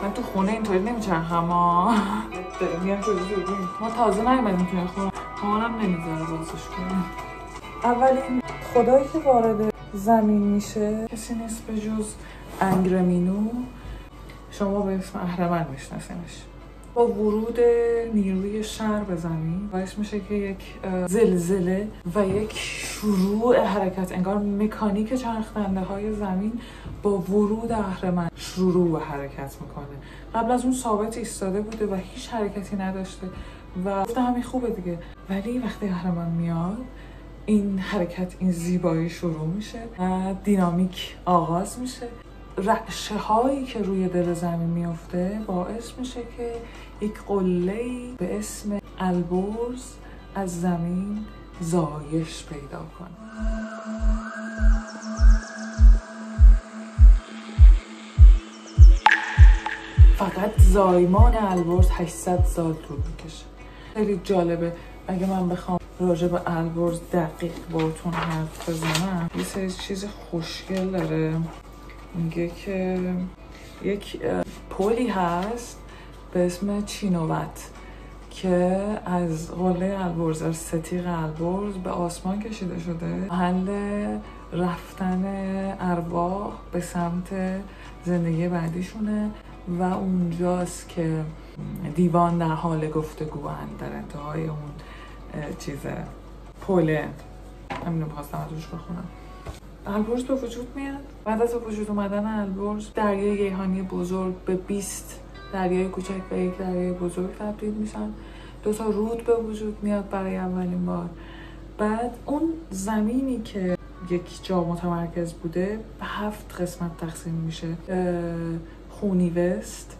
من تو خونه اینطوری نمیچرخم ما میام تو ما تازه نیومدیم توی خونه، مامانم نمیذاره بازش کنیم. اولین خدایی که وارد زمین میشه کسی نیست به جز انگرمینو، شما به اسم اهرمن میشناسینش. با ورود نیروی شر به زمین باعث میشه که یک زلزله و یک شروع حرکت، انگار مکانیک چرخنده های زمین با ورود اهرمن شروع به حرکت میکنه. قبل از اون ثابت ایستاده بوده و هیچ حرکتی نداشته و گفته همین خوبه دیگه، ولی وقتی اهرمن میاد این حرکت، این زیبایی شروع میشه و دینامیک آغاز میشه. رعشه هایی که روی دل زمین میفته باعث میشه که یک قله‌ای به اسم البرز از زمین زایش پیدا کنه. فقط زایمان البرز 800 سال طول میکشه. خیلی جالبه. اگه من بخوام راجع به البرز دقیق باهاتون حرف بزنم، یه سری چیز خوشگل داره. میگه که یک پلی هست به اسم چینوت که از قله البرز، از ستیغ البرز به آسمان کشیده شده، محل رفتن ارواح به سمت زندگی بعدیشونه و اونجاست که دیوان در حال گفتگوان در انتهای اون چیزه پله. همینو بخواستم ازش بخونم. البرز به وجود میاد. بعد از به وجود اومدن البرز، دریای گیهانی بزرگ به 20 دریای کوچک و یک دریای بزرگ تبدیل میشن. 2 تا رود به وجود میاد برای اولین بار. بعد اون زمینی که یک جا متمرکز بوده به 7 قسمت تقسیم میشه. خونیوست،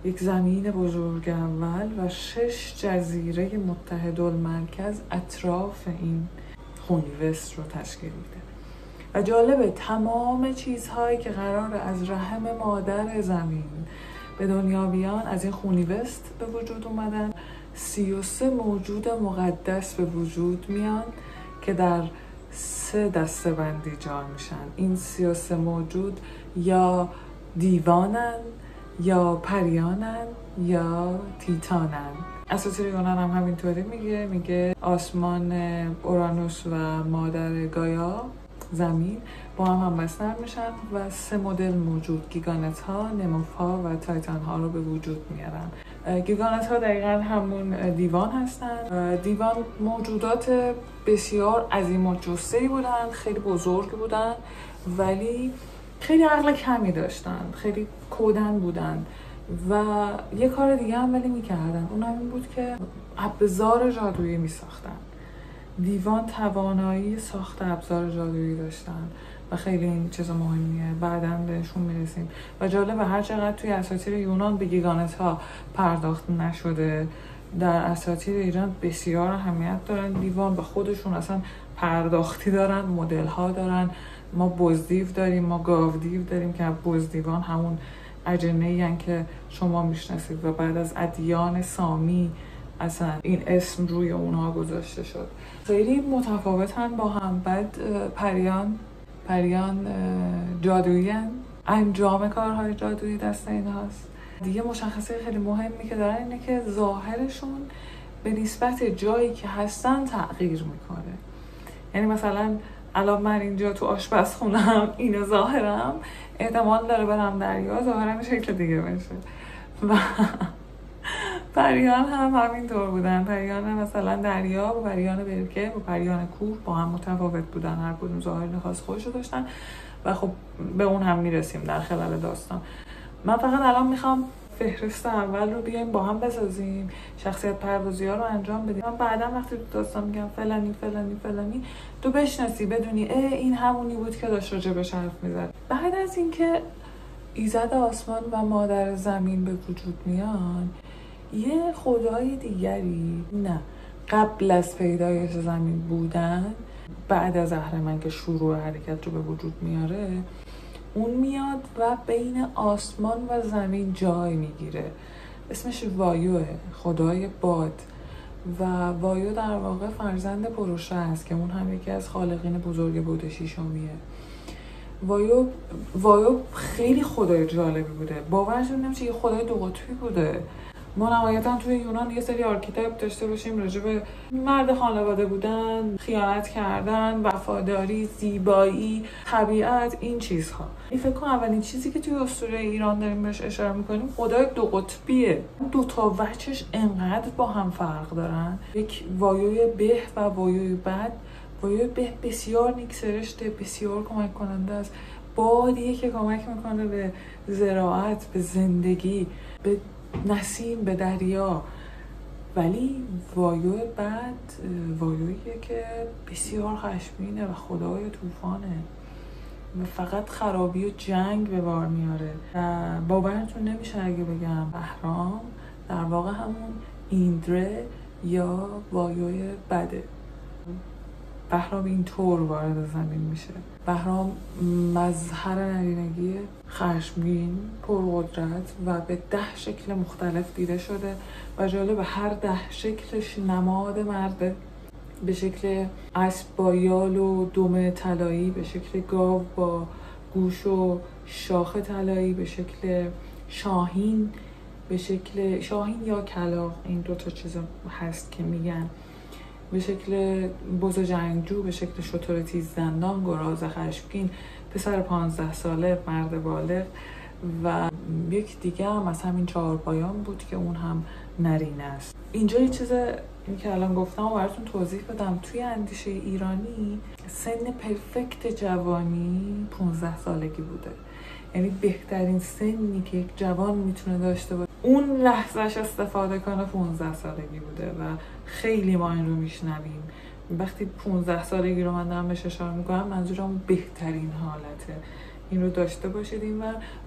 یک زمین بزرگ اول و 6 جزیره متحدالمرکز اطراف این خونیوست رو تشکیل میده. و جالبه تمام چیزهایی که قراره از رحم مادر زمین به دنیا بیان از این خونیوست به وجود اومدن. 33 موجود مقدس به وجود میان که در 3 دسته‌بندی جا میشن. این 33 موجود یا دیوانن، یا پریانن، یا تیتانن. اساطیر یونان هم همینطوری میگه آسمان اورانوس و مادر گایا زمین با هم همبستر میشن و 3 مدل موجود، گیگانت ها، نموفا و تایتان ها رو به وجود میارن. گیگانت ها دقیقا همون دیوان هستن. دیوان موجودات بسیار عظیم الجثه‌ای بودن، خیلی بزرگ بودن ولی خیلی عقل کمی داشتن، خیلی کودن بودن و یه کار دیگه هم ولی میکردن، اون هم این بود که ابزار جادویی میساختن. دیوان توانایی ساخت ابزار جادویی داشتن و خیلی این چیز مهمیه، بعداً بهشون میرسیم. و جالبه هر چقدر توی اساطیر یونان به گیگانت ها پرداخت نشده، در اساطیر ایران بسیار اهمیت دارن. دیوان به خودشون اصلا پرداختی دارن، مدل ها دارن. ما بزدیو داریم، ما گاودیو داریم که بزدیوان همون اجنه‌ای هستن که شما میشناسید و بعد از ادیان سامی اصلا این اسم روی اونها گذاشته شد. خیلی متفاوتن با هم. بعد پریان جادویی هستن، انجام کارهای جادویی دست اینهاست. دیگه مشخصه خیلی مهمی که دارن اینه که ظاهرشون به نسبت جایی که هستن تغییر میکنه. یعنی مثلا الان من اینجا تو آشپزخونم، اینو ظاهرم، احتمال داره برم دریا ظاهرم شکل دیگه بشه. و پریان هم همینطور بودن. پریان مثلا دریا و پریان برکه و پریان کوه با هم متفاوت بودن، هر کدوم ظاهر خاص خودشو داشتن و خب به اون هم میرسیم در خلال داستان. من فقط الان میخوام فهرست اول رو بیایم با هم بسازیم، شخصیت پردازی ها رو انجام بدیم. من بعدا وقتی تو داستان میگم فلانی فلانی فلانی، تو بشناسی بدونی این همونی بود که داشت راجبش حرف میزد. بعد از اینکه ایزد آسمان و مادر زمین به وجود میان، یه خدای دیگری نه قبل از پیدایش زمین بودن، بعد از اهرمن که شروع حرکت رو به وجود میاره، اون میاد و بین آسمان و زمین جای میگیره. اسمش وایوه، خدای باد. و وایو در واقع فرزند پروشه است که اون هم یکی از خالقین بزرگ بود شیشمیه. وایو خیلی خدای جالبی بوده. باورتون نمیشه یه خدای دو قطبی بوده. ما نهایتا توی یونان یه سری آرکیتایپ داشته باشیم راجع به مرد خانواده بودن، خیانت کردن، وفاداری، زیبایی، طبیعت، این چیزها. این فکر کنم اولین چیزی که توی اسطوره ایران داریم بهش اشاره میکنیم خدای دو قطبیه. دو تا وجهش انقدر با هم فرق دارن. یک وایوی به و وایوی بد. وایوی به بسیار نیکسرشته، بسیار کمک کننده است. بادیه که کمک میکنه به زراعت، به زندگی، به نسیم، به دریا. ولی وایوی بد وایویه که بسیار خشمگینه و خدای طوفانه و فقط خرابی و جنگ به بار میاره. باورتون نمیشه اگه بگم بهرام در واقع همون ایندره یا وایوی بده. بهرام اینطور وارد زمین میشه. بهرام مظهر نرینگی، خشمگین، پرقدرت و به 10 شکل مختلف دیده شده و جالب هر 10 شکلش نماد مرده. به شکل اسب با یال و دم طلایی، به شکل گاو با گوش و شاخ طلایی، به شکل شاهین، به شکل شاهین یا کلاغ، این 2 تا چیز هست که میگن، به شکل بز جنگجو، به شکل شتر تیزدندان، گراز خشمگین، پسر 15 ساله، مرد بالغ و یک دیگه هم از همین 4 پایان بود که اون هم نرینه است. اینجا یه چیز که الان گفتم و براتون توضیح بدم. توی اندیشه ایرانی سن پرفکت جوانی 15 سالگی بوده. یعنی بهترین سنی که یک جوان میتونه داشته باشه اون لحظهش استفاده کنه 15 سالگی بوده و خیلی ما این رو میشنویم. وقتی 15 سالگی رو من دارم بهش اشاره میکنم منظورم بهترین حالته. این رو داشته باشید این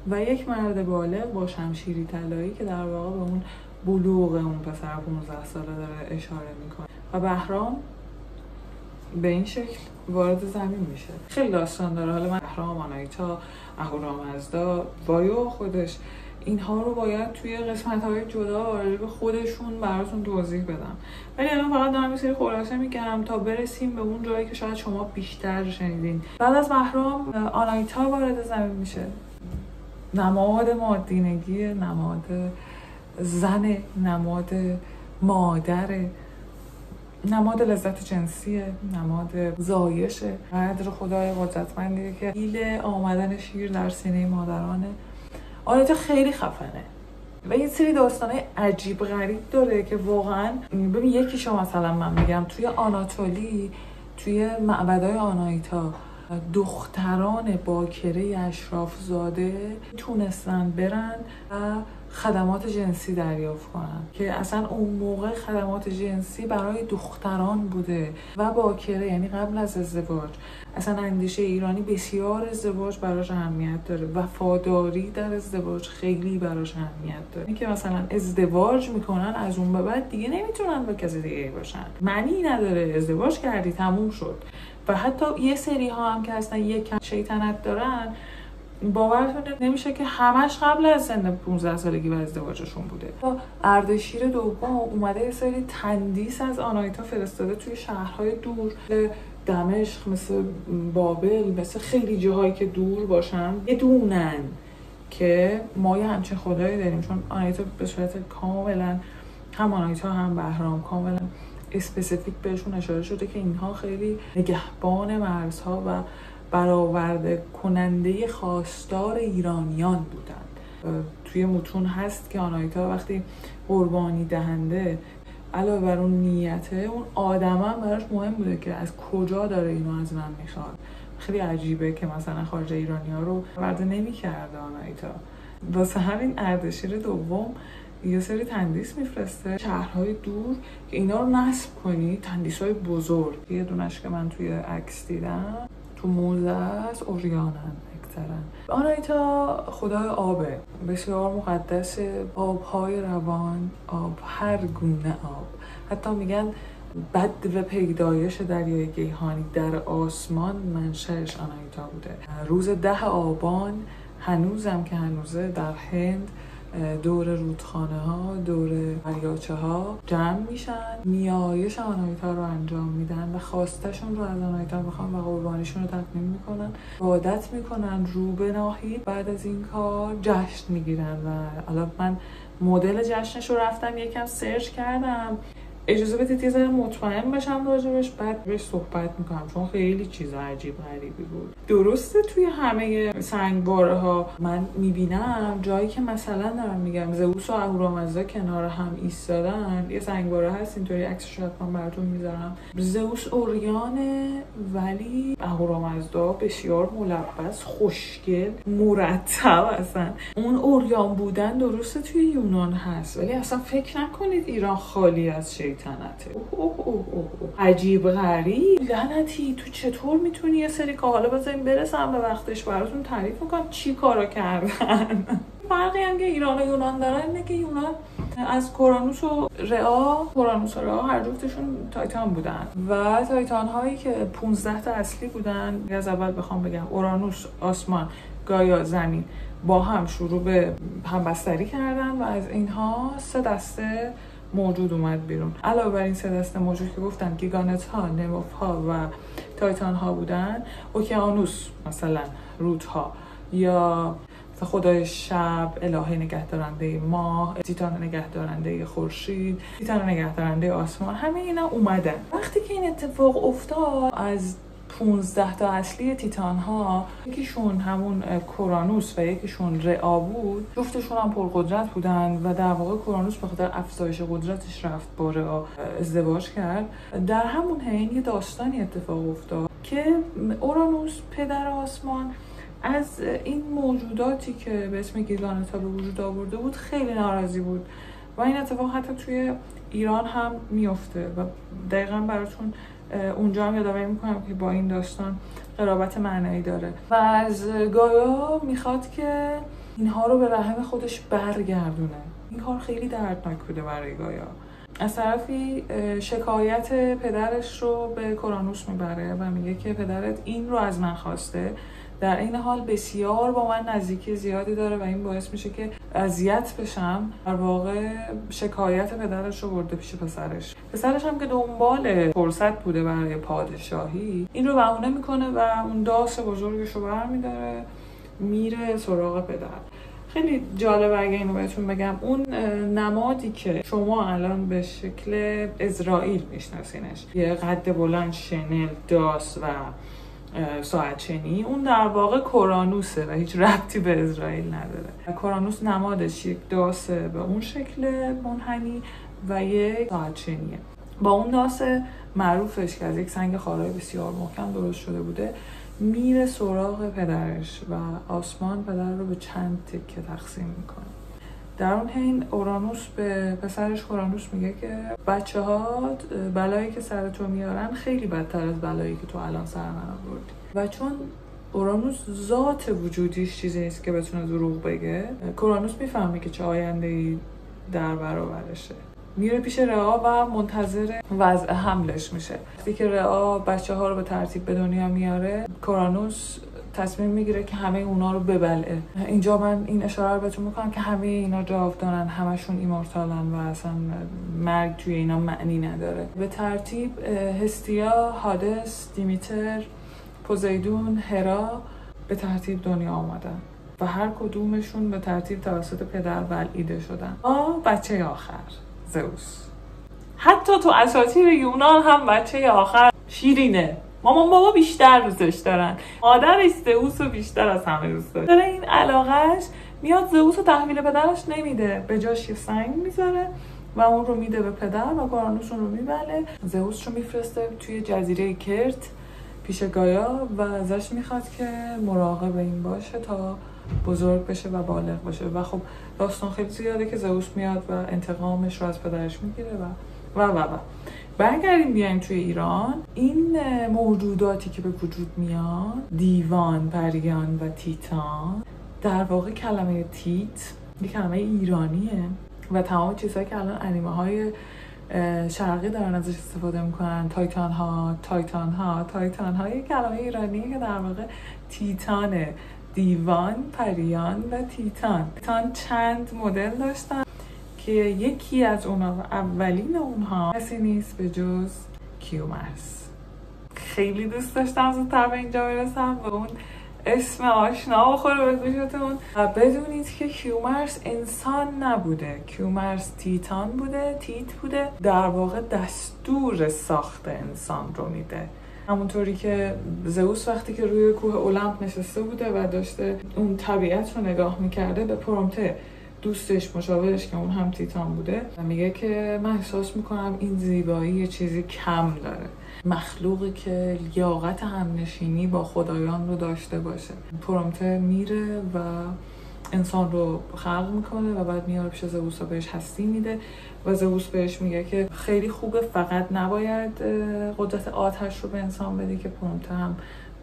و یک مرد بالغ با شمشیری طلایی که در واقع به اون بلوغ اون پسر 15 ساله داره اشاره میکنه و بهرام به این شکل وارد زمین میشه. خیلی داستان داره. حالا من بهرام، آناهیتا، اهورامزدا، وایو خودش، اینها رو باید توی قسمت‌های جدا راجع به خودشون براتون توضیح بدم. ولی الان فقط دارم یه سری خلاصه میگم تا برسیم به اون جایی که شاید شما بیشتر شنیدین. بعد از بهرام آناهیتا وارد زمین میشه. نماد مادینگی، نماد زن، نماد مادر، نماد لذت جنسیه، نماد زایشه. قدر خدای قدرتمندیه که ایل آمدن شیر در سینه مادرانه. آناهیتا خیلی خفنه و یه سری داستانه عجیب غریب داره که واقعا ببین یکیشو مثلا من میگم توی آناتولی، توی معبدهای آناهیتا دختران باکره اشراف زاده تونستن برن و خدمات جنسی دریافت کنن که اصلا اون موقع خدمات جنسی برای دختران بوده و باکره، یعنی قبل از ازدواج. اصلا اندیشه ایرانی بسیار ازدواج براش اهمیت داره. وفاداری در ازدواج خیلی براش اهمیت داره. این که مثلا ازدواج میکنن از اون به بعد دیگه نمیتونن با کسی دیگه باشن. معنی نداره، ازدواج کردی تموم شد. و حتی یه سری ها هم که اصلا یک شیطنت دارن باورتون نمیشه که همش قبل از سن 15 سالگی و ازدواجشون بوده. اردشیر دوم اومده یه سری تندیس از آناهیتا فرستاده توی شهرهای دور، دمشق، مثل بابل، مثل خیلی جاهایی که دور باشن بدونن که ما یه همچین خدایی داریم. چون آناهیتا به صورت کاملا، هم آناهیتا هم بهرام، کاملا اسپسیفیک بهشون اشاره شده که اینها خیلی نگهبان مرزها و برآورده کننده خواستار ایرانیان بودن. توی متون هست که آناهیتا وقتی قربانی دهنده علاوه بر اون نیته، اون آدم هم براش مهم بوده که از کجا داره اینو از من میخواد. خیلی عجیبه که مثلا خارج ایرانی ها رو برده نمی کرده آناهیتا. واسه همین اردشیر دوم یه سری تندیس میفرسته شهرهای دور که اینا رو نصب کنی. تندیس های بزرگ، یه دونش که من توی عکس دیدم تو موزه است، اوریانن اکثرا. آناهیتا خدای آبه، بسیار مقدس. آبهای روان، آب، هر گونه آب. حتی میگن بد و پیدایش دریای گیهانی در آسمان منشأش آناهیتا بوده. روز 10 آبان هنوزم که هنوزه در هند دور رودخانه ها، دور دریاچه ها جمع میشن، نیایش آناهیتا رو انجام میدن و خواستشون رو از آناهیتا میخوان و قربانیشون رو تقدیم میکنن، عبادت میکنن رو به ناهید. بعد از این کار جشن میگیرن و حالا من مدل جشنش رو رفتم یکم سرچ کردم. اجازه بدید یه ذره مطمئن بشم راجبش، بعد بهش صحبت میکنم چون خیلی چیز عجیب غریبی بود. درسته توی همه سنگباره ها من میبینم جایی که مثلا دارم میگم زئوس و اهورامزدا کنار هم ایستادن، یه سنگباره هست اینطوری عکسش رو حتما براتون میذارم. زئوس عریانه ولی اهورامزدا بسیار ملبس، خوشگل، مرتب. اصلا اون عریان بودن درسته توی یونان هست ولی اصلا فکر نکنید ایران خالی از شیطنته. عجیب غریب. لعنتی تو چطور میتونی یه سری که حالا بذاریم برسم به وقتش براتون تعریف میکنم چی کارا کردن. فرقی هم که ایران و یونان دارن اینه که یونان از کورانوس و رئا هر جفتشون تایتان بودن و تایتان هایی که 15 تا اصلی بودن، از اول بخوام بگم اورانوس آسمان، گایا زمین، با هم شروع به همبستری کردن و از اینها 3 دسته موجود اومد بیرون. علاوه بر این 3 دسته موجود که گفتم گیگانت ها، نموف ها و تایتان ها بودن، اوکیانوس مثلا رودها یا خدای شب، الهه نگهدارنده ماه، تیتان نگهدارنده خورشید، تیتان نگهدارنده آسمان، همه اینا اومدن. وقتی که این اتفاق افتاد از 15 تا اصلی تیتان ها یکیشون همون کورانوس و یکیشون رئا بود، جفتشون هم پرقدرت بودن و در واقع کورانوس به خاطر افزایش قدرتش رفت با رئا ازدواج کرد. در همون حین یه داستانی اتفاق افتاد که اورانوس پدر آسمان از این موجوداتی که به اسم گیگانتا به وجود آورده بود خیلی ناراضی بود و این اتفاق حتی توی ایران هم میفته و دقیقاً براتون اونجا هم یادآوری میکنم که با این داستان قرابت معنایی داره و از گایا میخواد که اینها رو به رحم خودش برگردونه. این کار خیلی دردناک بوده برای گایا. از طرفی شکایت پدرش رو به کورانوس میبره و میگه که پدرت این رو از من خواسته، در این حال بسیار با من نزدیکی زیادی داره و این باعث میشه که اذیت بشم. در واقع شکایت پدرش رو برده پیش پسرش هم که دنبال فرصت بوده برای پادشاهی این رو بهونه میکنه و اون داس بزرگش رو برمیداره میره سراغ پدر. خیلی جالبه اگه اینو بهتون بگم، اون نمادی که شما الان به شکل اسرائیل میشناسینش، یه قد بلند، شنل، داس و ساعت چنی، اون در واقع کورانوسه و هیچ ربطی به اسرائیل نداره. کورانوس نمادش یک داسه به اون شکل منحنی و یک ساعت چنیه. با اون داس معروفش که از یک سنگ خارای بسیار محکم درست شده بوده میره سراغ پدرش و آسمان پدر رو به چند تکه تقسیم میکنه. در اون حین اورانوس به پسرش کورانوس میگه که بچه ها بلایی که سر تو میارن خیلی بدتر از بلایی که تو الان سر من آوردی. و چون اورانوس ذات وجودیش چیزی نیست که بتونه دروغ بگه، کورانوس میفهمه که چه آینده‌ای در برابرشه. میره پیش رئا و منتظر وضع حملش میشه. وقتی که رئا بچه ها رو به ترتیب به دنیا میاره، کورانوس تصمیم میگیره که همه اونا رو ببلعه. اینجا من این اشاره رو بهتون میکنم که همه اینا جاودانن، همشون ایمورتالن و اصلا مرگ توی اینا معنی نداره. به ترتیب هستیا، هادس، دیمیتر، پوزیدون، هرا به ترتیب دنیا آمدن و هر کدومشون به ترتیب توسط پدر بلعیده شدن. بچه آخر زئوس. حتی تو اساطیر یونان هم بچه آخر شیرینه. مامان بابا بیشتر دوستش دارن، مادرش زئوس رو بیشتر از همه دوست داره. این علاقهش میاد زئوس رو تحویل پدرش نمیده، به جاش یه سنگ میذاره و اون رو میده به پدر و کورانوس اون رو میبله. زئوس رو میفرسته توی جزیره کرت پیش گایا و ازش میخواد که مراقب این باشه تا بزرگ بشه و بالغ بشه. و خب داستان خیلی زیاده که زئوس میاد و انتقامش رو از پدرش میگیره و برگردیم بیایم توی ایران. این موجوداتی که به وجود میان، دیوان، پریان و تیتان، در واقع کلمه تیت یه کلمه ایرانیه و تمام چیزهایی که الان انیمه های شرقی دارن ازش استفاده میکنن، تایتان ها یه کلمه ایرانیه که در واقع تیتانه دیوان، پریان و تیتان. تیتان چند مدل داشتن که یکی از اونها و اولین اونها کسی نیست به جز کیومرث. خیلی دوست داشتم زودتر به اینجا برسم و اون اسم آشنا بخوره به گوشتون و بدونید که کیومرث انسان نبوده. کیومرث تیتان بوده، تیت بوده، در واقع دستور ساخت انسان رو میده. همونطوری که زئوس وقتی که روی کوه المپ نشسته بوده و داشته اون طبیعت رو نگاه میکرده، به پرومته دوستش مشاورش که اون هم تیتان بوده و میگه که من احساس میکنم این زیبایی یه چیزی کم داره، مخلوقی که لیاقت همنشینی با خدایان رو داشته باشه. پرومته میره و انسان رو خلق میکنه و بعد میاره پیش زئوس و بهش هستی میده و زئوس بهش میگه که خیلی خوبه، فقط نباید قدرت آتش رو به انسان بدی، که پرومته هم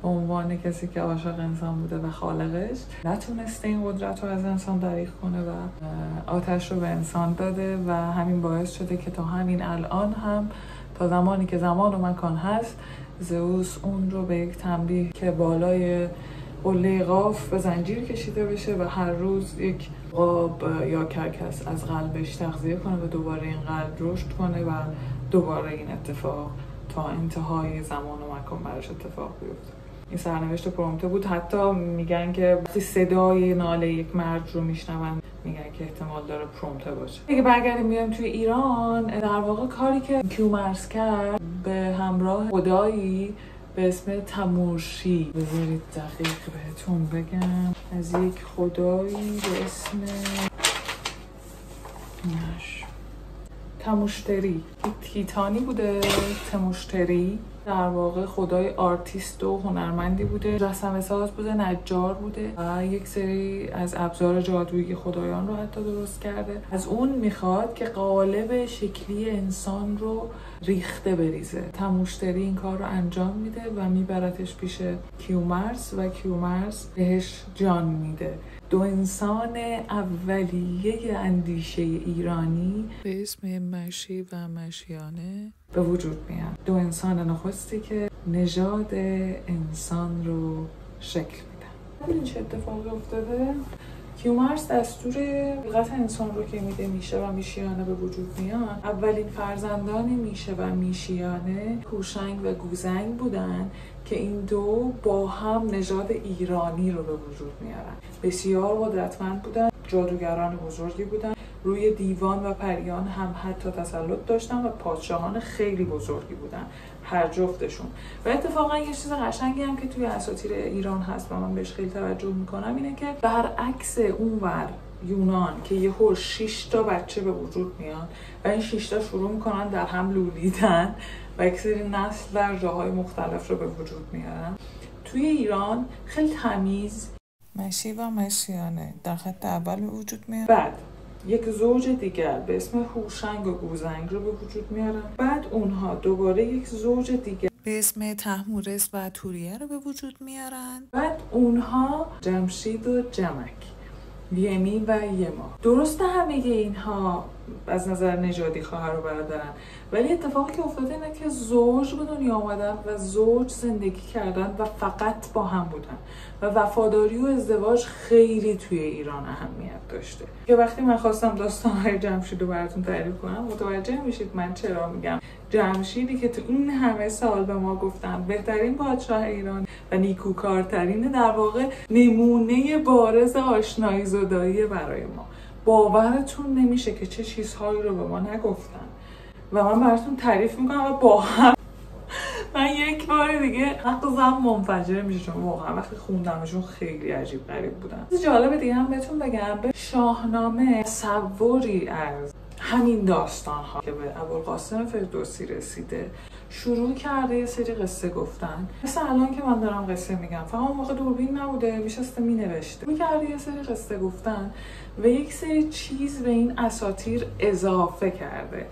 به عنوان کسی که عاشق انسان بوده و خالقش نتونسته این قدرت رو از انسان دریغ کنه و آتش رو به انسان داده و همین باعث شده که تا همین الان هم، تا زمانی که زمان و مکان هست، زئوس اون رو به یک تنبیه که بالای قله قاف به زنجیر کشیده بشه و هر روز یک قاب یا کرکس از قلبش تغذیه کنه و دوباره این قلب رشد کنه و دوباره این اتفاق تا انتهای زمان و مکان براش اتفاق بیفته. این سرنوشت پرومته بود. حتی میگن که وقتی صدای ناله یک مرد رو میشنون میگن که احتمال داره پرومته باشه. اگه برگردیم میایم توی ایران، در واقع کاری که کیومرث کرد به همراه خدایی به اسم تمورشی، بذارید دقیق بهتون بگم، از یک خدایی به اسم تموشتری، تیتانی بوده. تموشتری در واقع خدای آرتیست و هنرمندی بوده، رسم ساز بوده، نجار بوده و یک سری از ابزار جادویی خدایان رو حتی درست کرده. از اون میخواد که قالب شکلی انسان رو ریخته بریزه. تموشتری این کار رو انجام میده و میبرتش پیش کیومرث و کیومرث بهش جان میده. دو انسان اولیه اندیشه ایرانی به اسم مشی و مشیانه به وجود میاد. دو انسان نخستی که نژاد انسان رو شکل میدن. این چه اتفاقی افتاده؟ کیومرث دستور خلقت انسان رو که میده میشه و میشیانه به وجود میان. اولین فرزندان میشه و میشیانه هوشنگ و گوزنگ بودن که این دو با هم نژاد ایرانی رو به وجود میارن. بسیار قدرتمند بودن، جادوگران بزرگی بودن، روی دیوان و پریان هم حتی تسلط داشتن و پادشاهان خیلی بزرگی بودن هر جفتشون. و اتفاقا یه چیز قشنگی هم که توی اساطیر ایران هست و من بهش خیلی توجه میکنم اینه که برعکس اونور یونان که یهو 6 تا بچه به وجود میان و این 6 تا شروع میکنن در هم لولیدن و یک سری نسل در جاهای مختلف رو به وجود میارن، توی ایران خیلی تمیز مشی و مشیانه در خط اول به وجود میارن، بعد یک زوج دیگر به اسم هوشنگ و گوزنگ رو به وجود میارن، بعد اونها دوباره یک زوج دیگر به اسم تحمورث و توریه رو به وجود میارن، بعد اونها جمشید و جمک، یمی و یما. درسته همه اینها از نظر نژادی خواهر و برادرن، ولی اتفاقی که افتاده اینه که زوج به دنیا آمدن و زوج زندگی کردن و فقط با هم بودن و وفاداری و ازدواج خیلی توی ایران اهمیت داشته. که وقتی من خواستم داستان‌های جمشید رو براتون تعریف کنم متوجه میشید من چرا میگم جمشیدی که تو این همه سال به ما گفتن بهترین پادشاه ایران و نیکوکارترین، در واقع نمونه بارز آشنایی زدایی برای ما. باورتون نمیشه که چه چیزهایی رو به ما نگفتن و من براتون تعریف میکنم و با هم من یک بار دیگه حقیقتا منفجر میشه، چون واقعا وقتی خوندمشون خیلی عجیب غریب بودن. جالب دیگه هم بهتون بگم، به شاهنامه تصوری از همین داستان ها که به ابوالقاسم فردوسی رسیده شروع کرده یه سری قصه گفتن. مثل الان که من دارم قصه میگم، فقط اون موقع دوربین نبوده، میشسته مینوشته، میکرده یه سری قصه گفتن و یک سری چیز به این اساطیر اضافه کرده.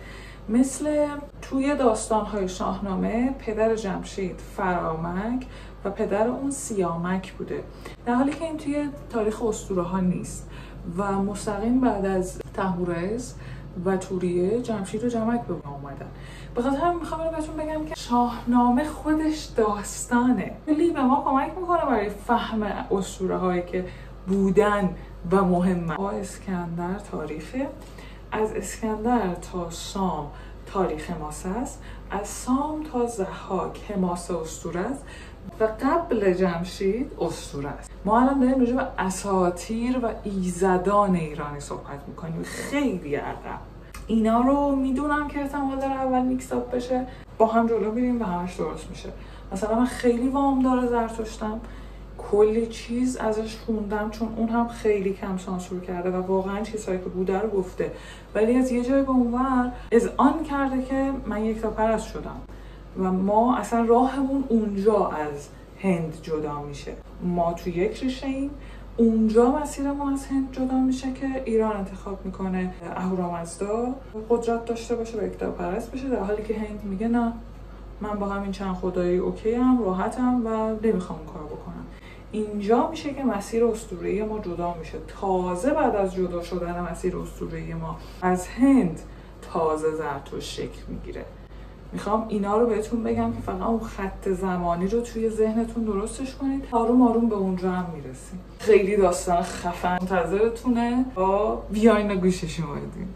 مثل توی داستان‌های شاهنامه پدر جمشید فرامک و پدر اون سیامک بوده، در حالی که این توی تاریخ اسطوره‌ها نیست و مستقیم بعد از تحمورث و توریه جمشید و جمک به اومده. کردن. به خاطر همین میخوام بهتون بگم که شاهنامه خودش داستانه، خیلی به ما کمک میکنه برای فهم اسطوره هایی که بودن و مهمه. اسکندر تاریخه، از اسکندر تا سام تاریخ حماسه است، از سام تا ضحاک حماسه اسطوره است و قبل جمشید اسطوره است. ما الان داریم راجع به اساطیر و ایزدان ایرانی صحبت میکنیم، خیلی عقب. اینا رو میدونم که احتمال داره اول میکس اپ بشه، با هم جلو بریم و همش درست میشه. مثلا من خیلی وام داره زرتشتم، کلی چیز ازش خوندم چون اون هم خیلی کم سانسور کرده و واقعا چیزهایی که بوده رو گفته، ولی از یه جای به اونور اذعان کرده که من یکتاپرست شدم و ما اصلا راهمون اونجا از هند جدا میشه. ما تو یک ریشه ایم، اونجا مسیرمون از هند جدا میشه که ایران انتخاب میکنه اهورامزدا قدرت داشته باشه و یکتاپرست بشه، در حالی که هند میگه نه، من با همین چند خدایی اوکی ام، راحتم و نمیخوام اون کار بکنم. اینجا میشه که مسیر اسطوره‌ای ما جدا میشه. تازه بعد از جدا شدن مسیر اسطوره‌ای ما از هند تازه زرتشت شکل میگیره. میخوام اینا رو بهتون بگم که فقط اون خط زمانی رو توی ذهنتون درستش کنید، آروم آروم به اونجا هم میرسیم. خیلی داستان خفن منتظرتونه، با بیاین گوش شما بدین.